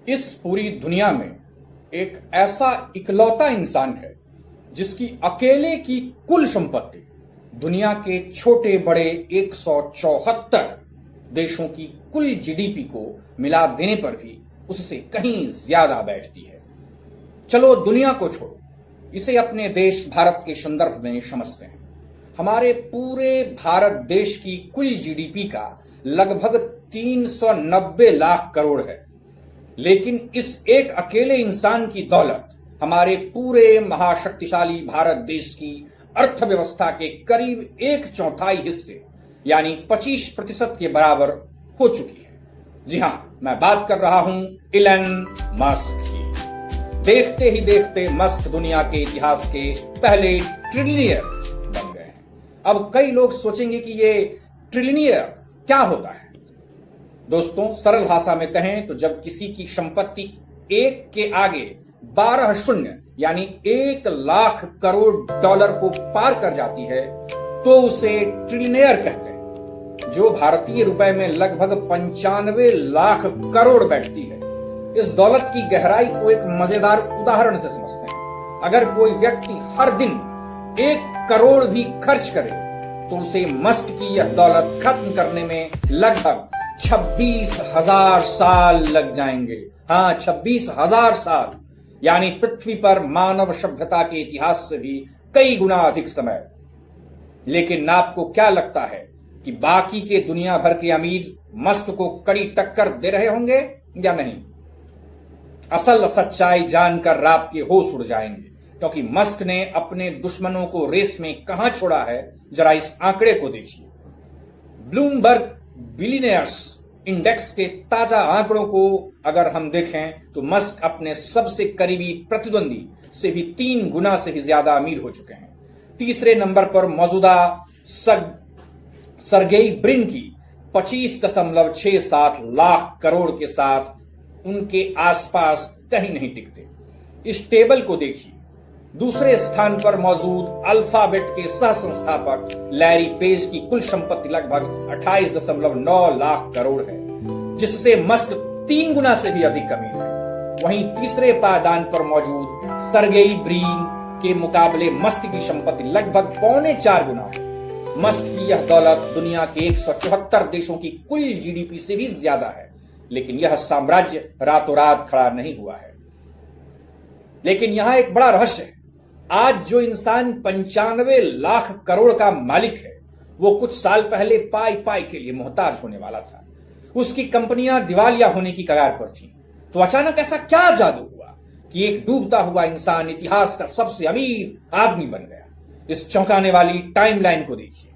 इस पूरी दुनिया में एक ऐसा इकलौता इंसान है जिसकी अकेले की कुल संपत्ति दुनिया के छोटे बड़े 174 देशों की कुल जीडीपी को मिला देने पर भी उससे कहीं ज्यादा बैठती है। चलो दुनिया को छोड़ो, इसे अपने देश भारत के संदर्भ में समझते हैं। हमारे पूरे भारत देश की कुल जीडीपी का लगभग 390 लाख करोड़ है, लेकिन इस एक अकेले इंसान की दौलत हमारे पूरे महाशक्तिशाली भारत देश की अर्थव्यवस्था के करीब 1/4 हिस्से यानी 25% के बराबर हो चुकी है। जी हां, मैं बात कर रहा हूं इलन मस्क की। देखते ही देखते मस्क दुनिया के इतिहास के पहले ट्रिलियनियर बन गए हैं। अब कई लोग सोचेंगे कि ये ट्रिलियनियर क्या होता है। दोस्तों, सरल भाषा में कहें तो जब किसी की संपत्ति एक के आगे 12 शून्य यानी 1 लाख करोड़ डॉलर को पार कर जाती है तो उसे ट्रिलियनियर कहते हैं, जो भारतीय रुपए में लगभग 95 लाख करोड़ बैठती है। इस दौलत की गहराई को एक मजेदार उदाहरण से समझते हैं। अगर कोई व्यक्ति हर दिन 1 करोड़ भी खर्च करे तो उसे मस्क की यह दौलत खत्म करने में लगभग 26,000 साल लग जाएंगे। हाँ, 26,000 साल, यानी पृथ्वी पर मानव सभ्यता के इतिहास से भी कई गुना अधिक समय। लेकिन आपको क्या लगता है कि बाकी के दुनिया भर के अमीर मस्क को कड़ी टक्कर दे रहे होंगे या नहीं? असल सच्चाई जानकर आपके होश उड़ जाएंगे, क्योंकि मस्क ने अपने दुश्मनों को रेस में कहां छोड़ा है, जरा इस आंकड़े को देखिए। ब्लूमबर्ग बिलियनियर्स इंडेक्स के ताजा आंकड़ों को अगर हम देखें तो मस्क अपने सबसे करीबी प्रतिद्वंदी से भी 3 गुना से भी ज्यादा अमीर हो चुके हैं। तीसरे नंबर पर मौजूदा सरगेई ब्रिन की 25.67 लाख करोड़ के साथ उनके आसपास कहीं नहीं टिकते। इस टेबल को देखिए। दूसरे स्थान पर मौजूद अल्फाबेट के सह संस्थापक लैरी पेज की कुल संपत्ति लगभग 28.9 लाख करोड़ है, जिससे मस्क 3 गुना से भी अधिक अमीर है। वहीं तीसरे पायदान पर मौजूद सरगेई ब्रिन के मुकाबले मस्क की संपत्ति लगभग 3.25 गुना है। मस्क की यह दौलत दुनिया के 174 देशों की कुल जीडीपी से भी ज्यादा है, लेकिन यह साम्राज्य रातों रात खड़ा नहीं हुआ है। लेकिन यहां एक बड़ा रहस्य है। आज जो इंसान 95 लाख करोड़ का मालिक है, वो कुछ साल पहले पाई पाई के लिए मोहताज होने वाला था। उसकी कंपनियां दिवालिया होने की कगार पर थीं। तो अचानक ऐसा क्या जादू हुआ कि एक डूबता हुआ इंसान इतिहास का सबसे अमीर आदमी बन गया? इस चौंकाने वाली टाइमलाइन को देखिए।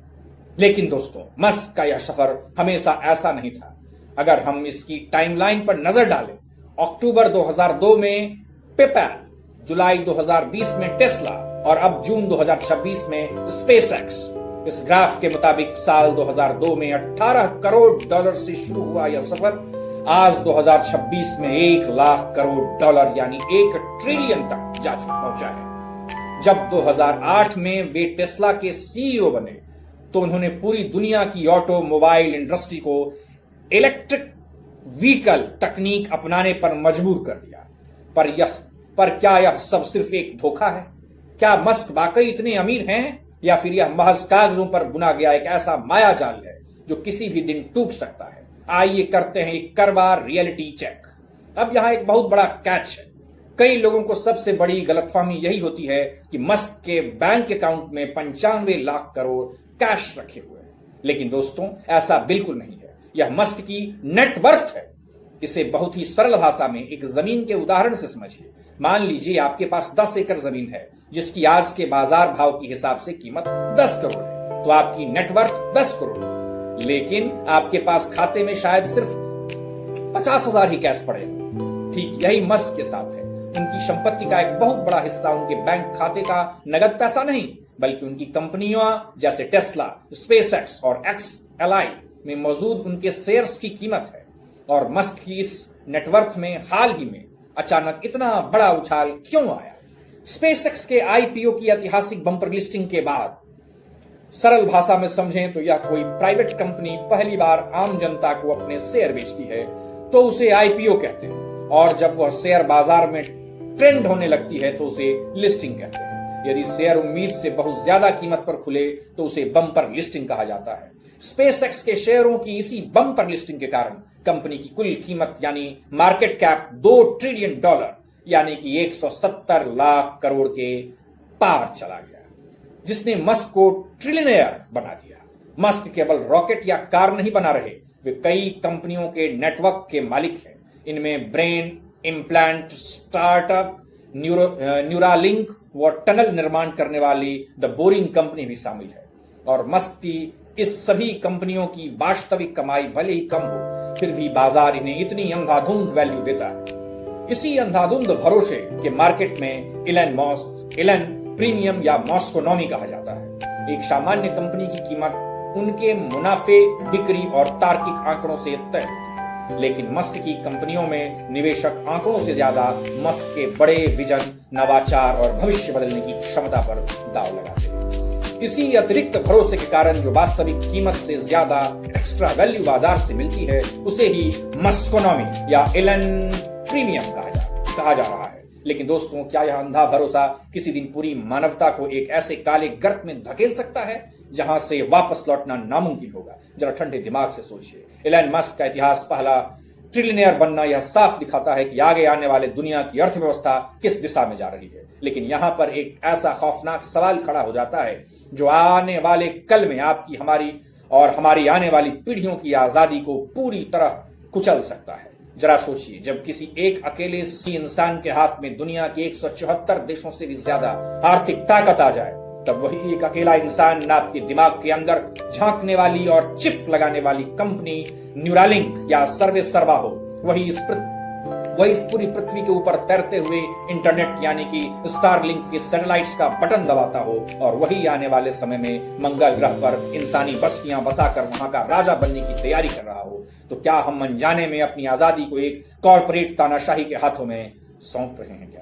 लेकिन दोस्तों, मस्क का यह सफर हमेशा ऐसा नहीं था। अगर हम इसकी टाइमलाइन पर नजर डालें, अक्टूबर 2002 में पेपैल, जुलाई 2020 में टेस्ला और अब जून 2026 में स्पेसएक्स। इस ग्राफ के मुताबिक साल 2002 में 18 करोड़ डॉलर से शुरू हुआ यह सफर आज 2026 में 1 लाख करोड़ डॉलर यानी 1 ट्रिलियन तक जा पहुंचा है। जब 2008 में वे टेस्ला के सीईओ बने तो उन्होंने पूरी दुनिया की ऑटोमोबाइल इंडस्ट्री को इलेक्ट्रिक व्हीकल तकनीक अपनाने पर मजबूर कर दिया। पर क्या यह सब सिर्फ एक धोखा है? क्या मस्क वाकई इतने अमीर हैं, या फिर यह महज कागजों पर बुना गया एक ऐसा माया जाल है जो किसी भी दिन टूट सकता है? आइए करते हैं एक करवा रियलिटी चेक। अब यहां एक बहुत बड़ा कैच है। कई लोगों को सबसे बड़ी गलतफहमी यही होती है कि मस्क के बैंक अकाउंट में 95 लाख करोड़ कैश रखे हुए हैं। लेकिन दोस्तों, ऐसा बिल्कुल नहीं है। यह मस्क की नेटवर्थ है। इसे बहुत ही सरल भाषा में एक जमीन के उदाहरण से समझिए। मान लीजिए आपके पास 10 एकड़ जमीन है, जिसकी आज के बाजार भाव की हिसाब से कीमत 10 करोड़ है, तो आपकी नेटवर्थ 10 करोड़ है। लेकिन आपके पास खाते में शायद सिर्फ 50,000 ही कैश पड़े। ठीक यही मस्क के साथ है। उनकी संपत्ति का एक बहुत बड़ा हिस्सा उनके बैंक खाते का नगद पैसा नहीं, बल्कि उनकी कंपनियों जैसे टेस्ला, स्पेसएक्स और XLI में मौजूद उनके शेयर्स की कीमत है। और मस्क की इस नेटवर्थ में हाल ही में अचानक इतना बड़ा उछाल क्यों आया? स्पेसएक्स के आईपीओ की ऐतिहासिक बम्पर लिस्टिंग के बाद सरल भाषा में समझें तो यह कोई प्राइवेट कंपनी पहली बार आम जनता को अपने शेयर बेचती है तो उसे आईपीओ कहते हैं। और जब वह शेयर बाजार में ट्रेंड होने लगती है तो उसे लिस्टिंग कहते हैं। यदि शेयर उम्मीद से बहुत ज्यादा कीमत पर खुले तो उसे बम्पर लिस्टिंग कहा जाता है। स्पेसएक्स के शेयरों की इसी बम्पर लिस्टिंग के कारण कंपनी की कुल कीमत यानी मार्केट कैप $2 ट्रिलियन यानी कि 170 लाख करोड़ के पार चला गया, जिसने मस्क को ट्रिलियनेयर बना दिया। मस्क केवल रॉकेट या कार नहीं बना रहे, वे कई कंपनियों के नेटवर्क के मालिक हैं। इनमें ब्रेन इम्प्लांट स्टार्टअप न्यूरालिंक व टनल निर्माण करने वाली द बोरिंग कंपनी भी शामिल है। और मस्क की इस सभी कंपनियों की वास्तविक कमाई भले ही कम हो, फिर भी बाजार इन्हें इतनी अंधाधुंध वैल्यू देता है। इसी अंधाधुंध भरोसे के मार्केट में इलन प्रीमियम या मॉस्कोनॉमी कहा जाता है। एक सामान्य कंपनी की कीमत उनके मुनाफे, बिक्री और तार्किक आंकड़ों से तय होती है, लेकिन मस्क की कंपनियों में निवेशक आंकड़ों से ज्यादा मस्क के बड़े विजन, नवाचार और भविष्य बदलने की क्षमता पर दाव लगाते हैं। इसी अतिरिक्त भरोसे के कारण जो वास्तविक कीमत से ज्यादा एक्स्ट्रा वैल्यू बाजार से मिलती है, उसे ही मस्कोनॉमी या इलन प्रीमियम कहा जा रहा है। लेकिन दोस्तों, क्या यह अंधा भरोसा किसी दिन पूरी मानवता को एक ऐसे काले गर्त में धकेल सकता है जहां से वापस लौटना नामुमकिन होगा? जरा ठंडे दिमाग से सोचिए। एलन मस्क का इतिहास पहला ट्रिलियनेयर बनना यह साफ दिखाता है कि आगे आने वाले दुनिया की अर्थव्यवस्था किस दिशा में जा रही है। लेकिन यहाँ पर एक ऐसा खौफनाक सवाल खड़ा हो जाता है जो आने वाले कल में आपकी, हमारी और हमारी आने वाली पीढ़ियों की आजादी को पूरी तरह कुचल सकता है। जरा सोचिए, जब किसी एक अकेले इंसान के हाथ में दुनिया के 174 देशों से भी ज्यादा आर्थिक ताकत आ जाए, तब वही एक अकेला इंसान आपके दिमाग के अंदर झांकने वाली और चिप लगाने वाली कंपनी न्यूरालिंक या सर्वा हो, वही इस पूरी पृथ्वी के ऊपर तैरते हुए इंटरनेट यानी कि स्टारलिंक के सैटेलाइट्स का बटन दबाता हो, और वही आने वाले समय में मंगल ग्रह पर इंसानी बस्तियां बसाकर वहां का राजा बनने की तैयारी कर रहा हो, तो क्या हम अनजाने में अपनी आजादी को एक कॉर्पोरेट तानाशाही के हाथों में सौंप रहे हैं?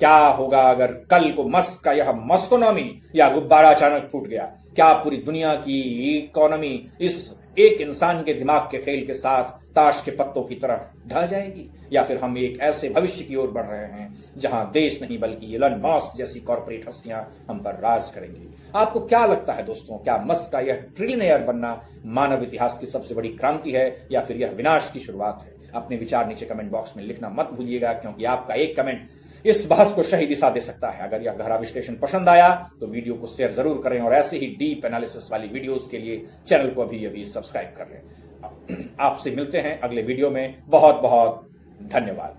क्या होगा अगर कल को मस्क का यह मस्कोनॉमी या गुब्बारा अचानक फूट गया? क्या पूरी दुनिया की इकोनॉमी इस एक इंसान के दिमाग के खेल के साथ ताश के पत्तों की तरह ढह जाएगी? या फिर हम एक ऐसे भविष्य की ओर बढ़ रहे हैं जहां देश नहीं बल्कि एलन मस्क जैसी कॉर्पोरेट हस्तियां हम पर राज करेंगी? आपको क्या लगता है दोस्तों, क्या मस्क का यह ट्रिलियनेयर बनना मानव इतिहास की सबसे बड़ी क्रांति है या फिर यह विनाश की शुरुआत है? अपने विचार नीचे कमेंट बॉक्स में लिखना मत भूलिएगा, क्योंकि आपका एक कमेंट इस बहस को सही दिशा दे सकता है। अगर यह गहरा विश्लेषण पसंद आया तो वीडियो को शेयर जरूर करें, और ऐसे ही डीप एनालिसिस वाली वीडियोस के लिए चैनल को अभी सब्सक्राइब कर लें। आपसे मिलते हैं अगले वीडियो में। बहुत बहुत धन्यवाद।